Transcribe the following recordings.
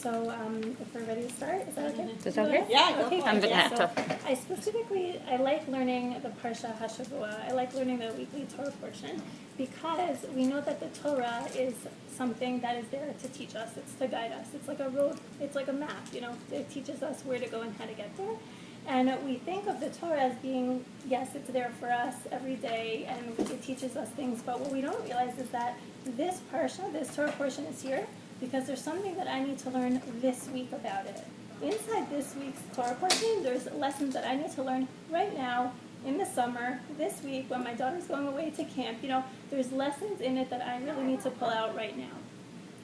If we're ready to start, is that okay? Is that okay? Yeah, go Okay, for it. I'm yeah, Vanetta. I like learning the Parsha HaShavua. I like learning the weekly Torah portion because we know that the Torah is something that is there to teach us. It's to guide us. It's like a road. It's like a map. It teaches us where to go and how to get there. And we think of the Torah as being, yes, it's there for us every day, and it teaches us things. But what we don't realize is that this Parsha, this Torah portion, is here because there's something that I need to learn this week about it. Inside this week's Torah portion, there's lessons that I need to learn right now, in the summer, this week, when my daughter's going away to camp. There's lessons in it that I really need to pull out right now.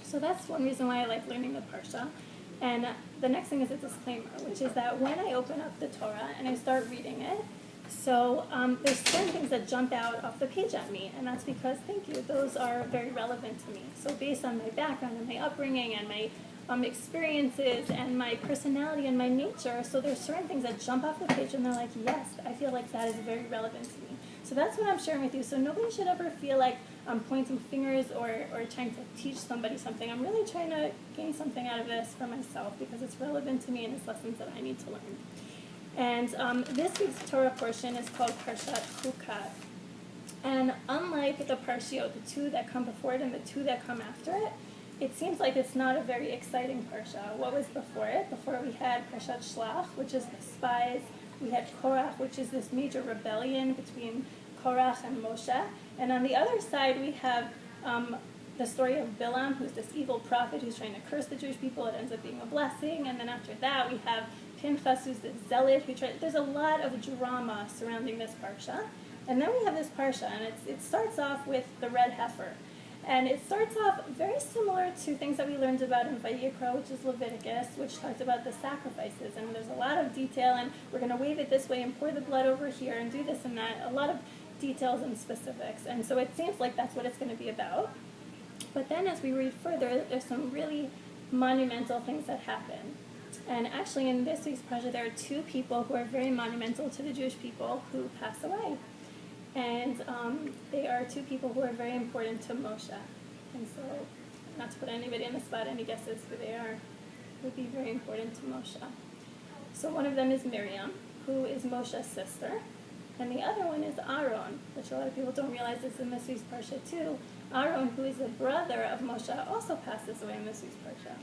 So that's one reason why I like learning the Parsha. And the next thing is a disclaimer, which is that when I open up the Torah and I start reading it, there's certain things that jump out off the page at me, and that's because, thank you, those are very relevant to me. So based on my background and my upbringing and my experiences and my personality and my nature, so there's certain things that jump off the page and they're like, yes, I feel like that is very relevant to me. So that's what I'm sharing with you. So nobody should ever feel like I'm pointing fingers or trying to teach somebody something. I'm really trying to gain something out of this for myself because it's relevant to me and it's lessons that I need to learn. And this week's Torah portion is called Parshat Chukat. And unlike the Parshiot, the two that come before it and the two that come after it, it seems like it's not a very exciting Parsha. What was before it? Before we had Parshat Shlach, which is the spies. We had Korach, which is this major rebellion between Korach and Moshe. And on the other side, we have the story of Bilam, who's this evil prophet who's trying to curse the Jewish people. It ends up being a blessing. And then after that, we have Pinchas, who's the zealot. There's a lot of drama surrounding this Parsha. And then we have this Parsha, and it starts off with the red heifer. And it starts off very similar to things that we learned about in Vayikra, which is Leviticus, which talks about the sacrifices. And there's a lot of detail, and we're going to wave it this way and pour the blood over here and do this and that. A lot of details and specifics. And so it seems like that's what it's going to be about. But then as we read further, there's some really monumental things that happen. And actually in this week's Parsha, there are two people who are very monumental to the Jewish people who pass away. And they are two people who are very important to Moshe. And so, not to put anybody on the spot, any guesses who they are would be very important to Moshe. So one of them is Miriam, who is Moshe's sister. And the other one is Aaron, which a lot of people don't realize is in this week's Parsha too. Aaron, who is the brother of Moshe, also passes away in this week's Parsha.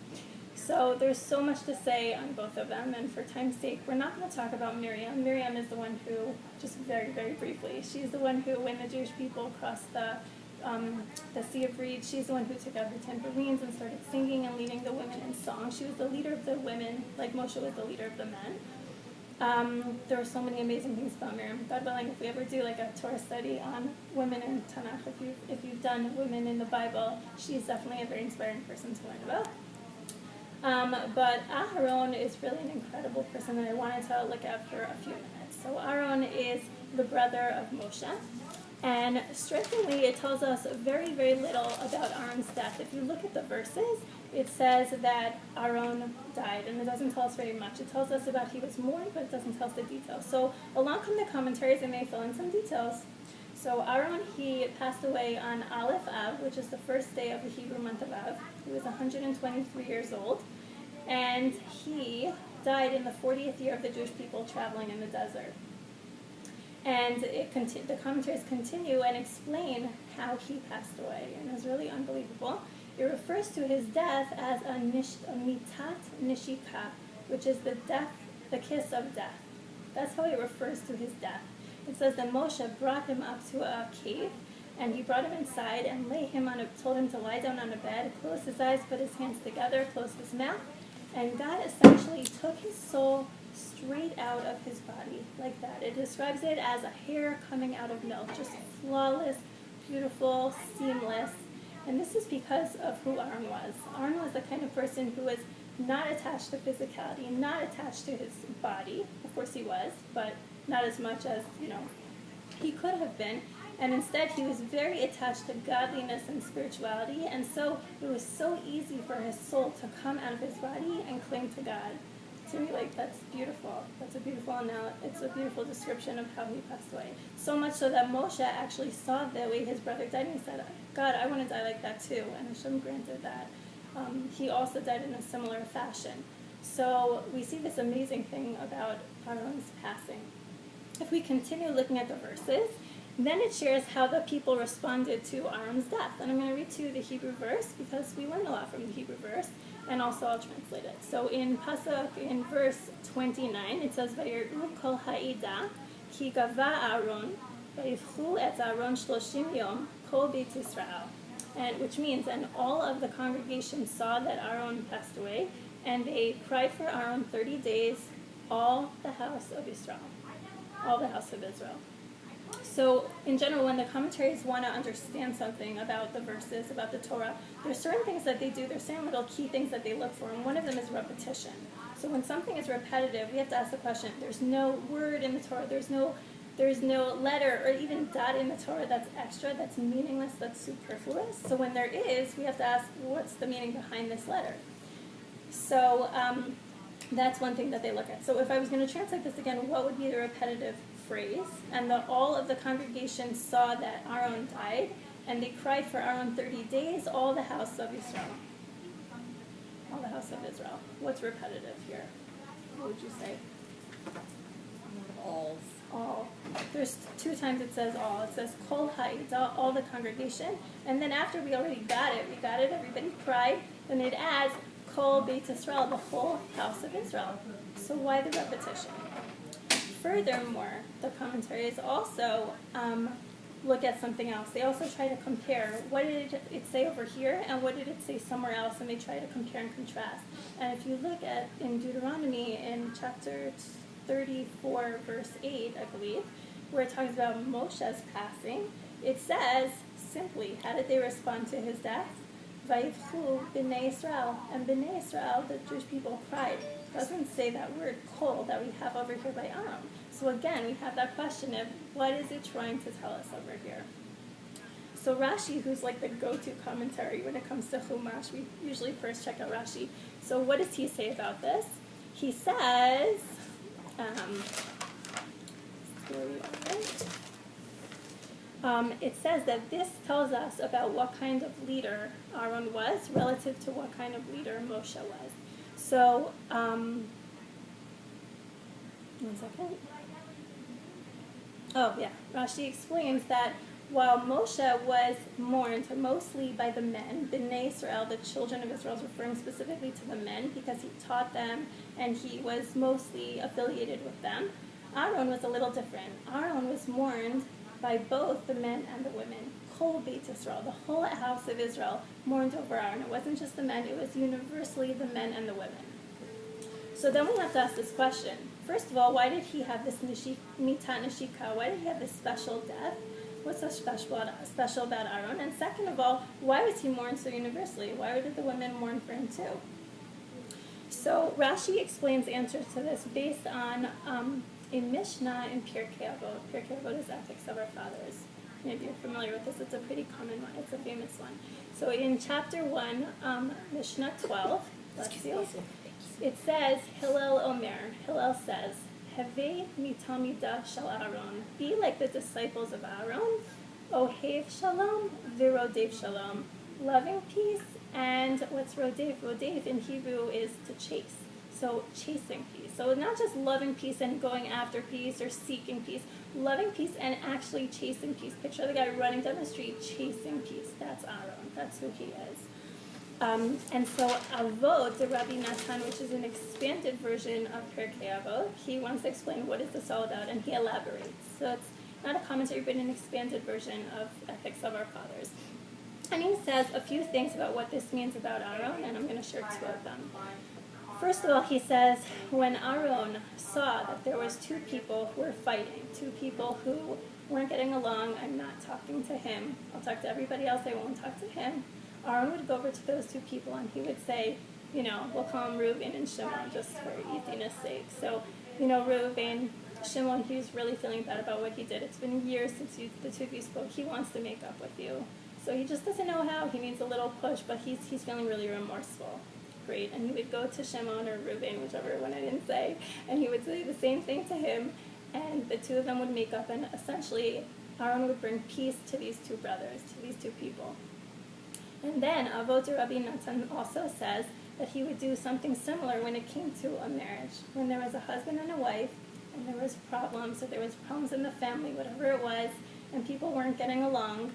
So there's so much to say on both of them, and for time's sake, we're not going to talk about Miriam. Miriam is the one who, just very, very briefly, she's the one who, when the Jewish people crossed the Sea of Reeds, she's the one who took out her tambourines and started singing and leading the women in song. She was the leader of the women, like Moshe was the leader of the men. There are so many amazing things about Miriam. God willing, if we ever do like a Torah study on women in Tanakh, if you've done women in the Bible, she's definitely a very inspiring person to learn about. But Aharon is really an incredible person that I wanted to look at for a few minutes. So Aharon is the brother of Moshe, and strikingly it tells us very, very little about Aaron's death. If you look at the verses, it says that Aaron died, and it doesn't tell us very much. It tells us about he was mourned, but it doesn't tell us the details. So along come the commentaries, and they fill in some details. So Aaron, he passed away on Aleph Av, which is the first day of the Hebrew month of Av. He was 123 years old, and he died in the 40th year of the Jewish people traveling in the desert. And the commentaries continue and explain how he passed away, and it's really unbelievable. It refers to his death as a mitat nishika, which is the kiss of death. That's how it refers to his death. It says that Moshe brought him up to a cave, and he brought him inside and told him to lie down on a bed, close his eyes, put his hands together, close his mouth, and God essentially took his soul straight out of his body, like that. It describes it as a hair coming out of milk, just flawless, beautiful, seamless. And this is because of who Aaron was. Aaron was the kind of person who was not attached to physicality, not attached to his body. Of course he was, but not as much as, he could have been. And instead, he was very attached to godliness and spirituality, and so it was so easy for his soul to come out of his body and cling to God. To me, that's beautiful. It's a beautiful description of how he passed away. So much so that Moshe actually saw the way his brother died, and he said, God, I want to die like that too, and Hashem granted that. he also died in a similar fashion. So we see this amazing thing about Aaron's passing. If we continue looking at the verses, then it shares how the people responded to Aaron's death. And I'm going to read to you the Hebrew verse because we learn a lot from the Hebrew verse, and also I'll translate it. So in Pasuk, in verse 29, it says, "Vayir'u kol ha'ida ki gava Aaron, vayivchu et Aaron 30 yom kol Beit Yisrael." And which means, and all of the congregation saw that Aaron passed away, and they cried for Aaron 30 days, all the house of Israel. All the house of Israel. So, in general, when the commentaries want to understand something about the verses, about the Torah, there's certain things that they do. There's certain little key things that they look for, and one of them is repetition. So when something is repetitive, we have to ask the question, there's no word in the Torah, there's no letter or even dot in the Torah that's extra, that's meaningless, that's superfluous. So when there is, we have to ask, what's the meaning behind this letter? So that's one thing that they look at. So if I was going to translate this again, what would be the repetitive phrase? And all of the congregation saw that Aaron died, and they cried for Aaron 30 days, all the house of Israel. All the house of Israel. What's repetitive here? What would you say? All. There's 2 times it says all. It says kol ha'ida, all the congregation. And then after we already got it, everybody cried. Then it adds kol Beit Yisrael, the whole house of Israel. So why the repetition? Furthermore, the commentaries also look at something else. They also try to compare what did it say over here and what did it say somewhere else, and they try to compare and contrast. And if you look at in Deuteronomy in chapter 34, verse 8, I believe, where it talks about Moshe's passing, it says simply, how did they respond to his death? Vayivchu b'nei Yisrael, and b'nei Yisrael, the Jewish people, cried. It doesn't say that word kol that we have over here by Aaron. So again, we have that question of what is it trying to tell us over here? So Rashi, who's like the go-to commentary when it comes to Chumash, we usually first check out Rashi. So what does he say about this? He says, it says that this tells us about what kind of leader Aaron was relative to what kind of leader Moshe was. So, one second. Oh, yeah. Rashi explains that while Moshe was mourned mostly by the men, Bnei Israel, the children of Israel, is referring specifically to the men because he taught them and he was mostly affiliated with them, Aaron was a little different. Aaron was mourned by both the men and the women. Kol Beit Yisrael, the whole house of Israel, mourned over Aaron. It wasn't just the men, it was universally the men and the women. So then we have to ask this question. First of all, why did he have this mitat neshika? Why did he have this special death? What's so special about Aaron? And second of all, why was he mourned so universally? Why did the women mourn for him too? So Rashi explains the answer to this based on a Mishnah in Pirkei Avot. Pirkei Avot is Ethics of Our Fathers. Maybe you're familiar with this. It's a pretty common one. It's a famous one. So in chapter 1, Mishnah 12, bless you, it says, Hillel Omer. Hillel says, Hevei mitalmidav shel Aaron. Be like the disciples of Aaron. Ohev shalom, virodev shalom. Loving peace, and what's rodev? Rodev in Hebrew is to chase. So chasing peace. So not just loving peace and going after peace or seeking peace. Loving peace and actually chasing peace. Picture the guy running down the street chasing peace. That's Aaron. That's who he is. And so Avot, the Rabbi Natan, which is an expanded version of Pirkei Avot, he wants to explain what is this all about, and he elaborates. So it's not a commentary, but an expanded version of Ethics of Our Fathers. And he says a few things about what this means about Aaron, and I'm going to share 2 of them. First of all, he says, when Aaron saw that there was 2 people who were fighting, 2 people who weren't getting along, I'm not talking to him, I'll talk to everybody else, I won't talk to him, Aaron would go over to those 2 people and he would say, we'll call him Reuben and Shimon just for easiness sake. So, Reuben, Shimon, he was really feeling bad about what he did. It's been years since the 2 of you spoke. He wants to make up with you. So he just doesn't know how. He needs a little push, but he's feeling really remorseful. Great. And he would go to Shimon or Reuben, whichever one I didn't say, and he would say the same thing to him, and the 2 of them would make up, and essentially Aaron would bring peace to these 2 brothers, to these 2 people. And then Avodah Rabbi Natan also says that he would do something similar when it came to a marriage. When there was a husband and a wife, and there was problems, or there was problems in the family, whatever it was, and people weren't getting along,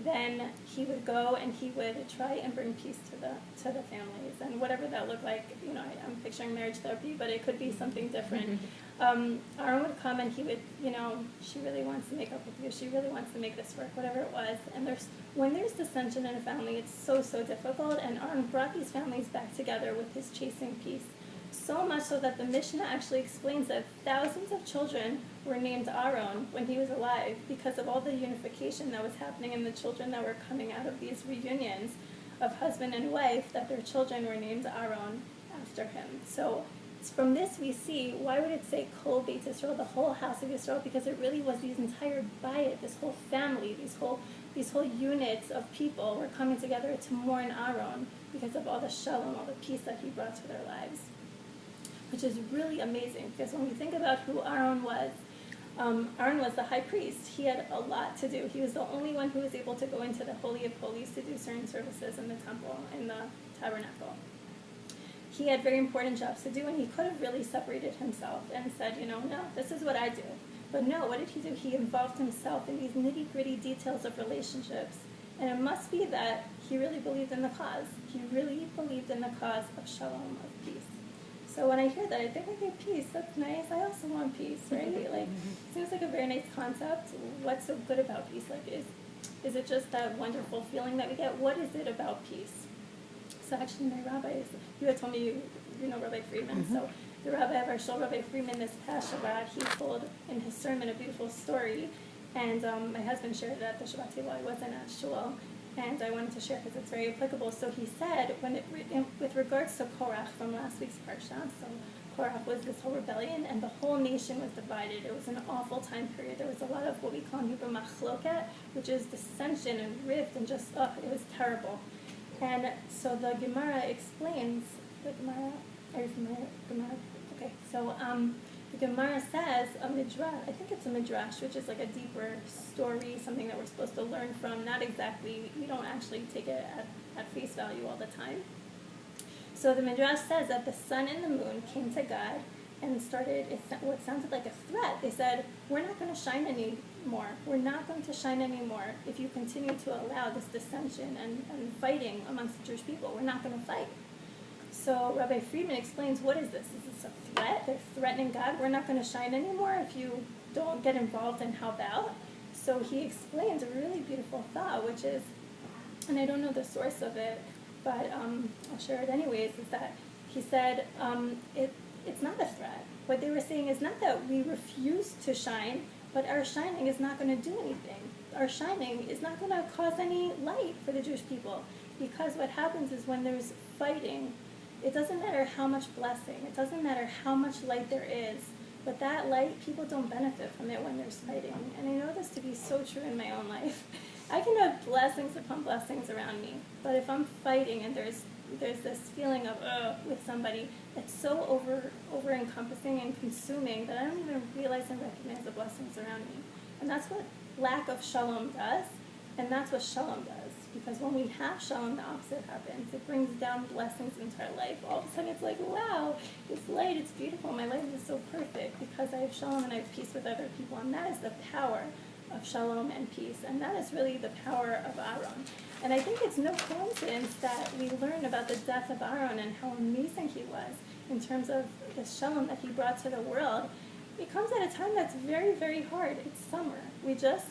then he would go and he would try and bring peace to the families, and whatever that looked like. I'm picturing marriage therapy, but it could be something different. Aaron would come and he would, she really wants to make up with you, she really wants to make this work, whatever it was. And when there's dissension in a family, it's so difficult, and Aaron brought these families back together with his chasing peace. So much so that the Mishnah actually explains that thousands of children were named Aaron when he was alive because of all the unification that was happening in the children that were coming out of these reunions of husband and wife, that their children were named Aaron after him. So from this we see, why would it say Kol Beit Yisrael, the whole house of Yisrael? Because it really was these entire bayit, this whole family, these whole units of people were coming together to mourn Aaron because of all the shalom, all the peace that he brought to their lives. Which is really amazing, because when we think about who Aaron was the high priest. He had a lot to do. He was the only one who was able to go into the Holy of Holies to do certain services in the temple, in the tabernacle. He had very important jobs to do, and he could have really separated himself and said, no, this is what I do. But no, what did he do? He involved himself in these nitty-gritty details of relationships. And it must be that he really believed in the cause. He really believed in the cause of shalom, of peace. So when I hear that, I think, okay, peace, that's nice. I also want peace, right? It seems like a very nice concept. What's so good about peace? Is it just that wonderful feeling that we get? What is it about peace? So actually, my rabbi, you had told me you know Rabbi Friedman. So the rabbi of our shul, Rabbi Friedman, this past Shabbat, he told in his sermon a beautiful story. And my husband shared it at the Shabbat table. I wasn't at shul. And I wanted to share because it's very applicable. So he said, with regards to Korach from last week's parsha, so Korach was this whole rebellion, and the whole nation was divided. It was an awful time period. There was a lot of what we call in Hebrew machloket, which is dissension and rift, and just, it was terrible. And so the Gemara explains, are you familiar with Gemara? Okay, so the Gemara says a midrash, I think it's a midrash, which is like a deeper story, something that we're supposed to learn from. Not exactly, we don't actually take it at face value all the time. So the midrash says that the sun and the moon came to God and started what sounded like a threat. They said, we're not going to shine anymore. We're not going to shine anymore if you continue to allow this dissension and fighting amongst the Jewish people. We're not going to fight. So Rabbi Friedman explains, what is this? Is this a threat? They're threatening God. We're not going to shine anymore if you don't get involved and help out. So he explains a really beautiful thought, which is, and I don't know the source of it, but I'll share it anyways, is that he said it's not a threat. What they were saying is not that we refuse to shine, but our shining is not going to do anything. Our shining is not going to cause any light for the Jewish people, because what happens is when there's fighting, it doesn't matter how much blessing, it doesn't matter how much light there is, but that light, people don't benefit from it when there's fighting. And I know this to be so true in my own life. I can have blessings upon blessings around me, but if I'm fighting and there's this feeling of with somebody, it's so over encompassing and consuming that I don't even realize and recognize the blessings around me. And that's what lack of shalom does, and that's what shalom does. Because when we have shalom, the opposite happens. It brings down blessings into our life. All of a sudden it's like, wow, it's light, it's beautiful, my life is so perfect because I have shalom and I have peace with other people. And that is the power of shalom and peace. And that is really the power of Aaron. And I think it's no coincidence that we learn about the death of Aaron and how amazing he was in terms of the shalom that he brought to the world. It comes at a time that's very, very hard. It's summer. We just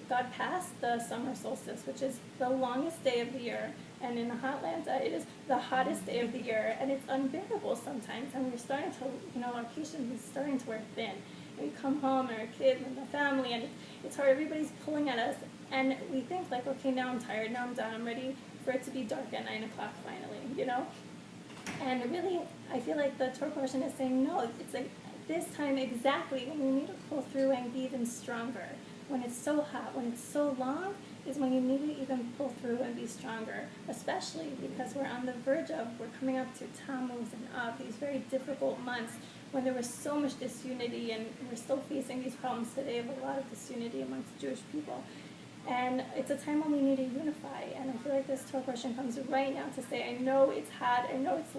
got past the summer solstice, which is the longest day of the year. And in Atlanta, it is the hottest day of the year. And it's unbearable sometimes. And we're starting to, our patience is starting to wear thin. And we come home and our kids and the family, and it's hard. Everybody's pulling at us. And we think like, okay, now I'm tired, now I'm done, I'm ready for it to be dark at 9 o'clock finally, And really, I feel like the Torah portion is saying, no, it's like this time exactly when you need to pull through and be even stronger. When it's so hot, when it's so long, is when you need to even pull through and be stronger, especially because we're on the verge of, we're coming up to Tammuz and Av, these very difficult months when there was so much disunity, and we're still facing these problems today of a lot of disunity amongst Jewish people. And it's a time when we need to unify. And I feel like this Torah portion comes right now to say, I know it's hard, I know it's